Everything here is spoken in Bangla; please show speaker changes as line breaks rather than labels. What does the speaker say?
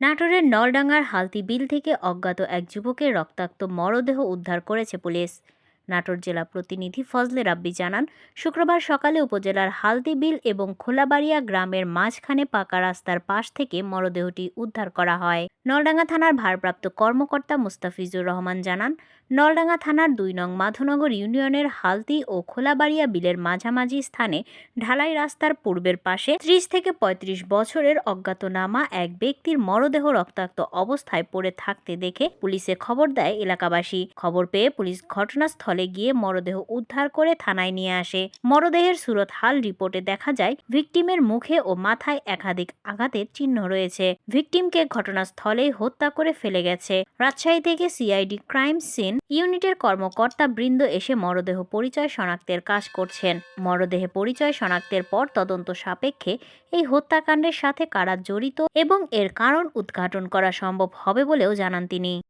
নাটোরের নলডাঙ্গার হালতি বিল থেকে অজ্ঞাত এক যুবকের রক্তাক্ত মরদেহ উদ্ধার করেছে পুলিশ। নাটোর জেলা প্রতিনিধি ফজলে রাব্বি জানান, শুক্রবার সকালে উপজেলার হালতি বিল এবং খোলাবাড়িয়া গ্রামের মাঝখানে পাকা রাস্তার পাশ থেকে মরদেহটি উদ্ধার করা হয়। নলডাঙ্গা থানার ভারপ্রাপ্ত কর্মকর্তা মুস্তাফিজুর রহমান জানান, নলডাঙ্গা থানার ২ নং মাধনগর ইউনিয়নের হালতি ও খোলাবাড়িয়া বিলের মাঝামাঝি স্থানে ঢালাই রাস্তার পূর্বের পাশে ৩০ থেকে ৩৫ বছরের অজ্ঞাতনামা এক ব্যক্তির মরদেহ রক্তাক্ত অবস্থায় পড়ে থাকতে দেখে পুলিশে খবর দেয় এলাকাবাসী। খবর পেয়ে পুলিশ ঘটনাস্থলে গিয়ে মরদেহ উদ্ধার করে থানায় নিয়ে আসে। মরদেহের সুরত হাল রিপোর্টে দেখা যায়, ভিকটিমের মুখে ও মাথায় একাধিক আঘাতের চিহ্ন রয়েছে। ভিকটিমকে ঘটনাস্থলেই হত্যা করে ফেলে গেছে। রাজশাহী থেকে সিআইডি ক্রাইম সিন ইউনিটের কর্মকর্তা বৃন্দ এসে মরদেহ পরিচয় শনাক্তের কাজ করছেন। মরদেহে পরিচয় শনাক্তের পর তদন্ত সাপেক্ষে এই হত্যাকাণ্ডের সাথে কারা জড়িত এবং এর কারণ উদ্ঘাটন করা সম্ভব হবে বলেও জানান তিনি।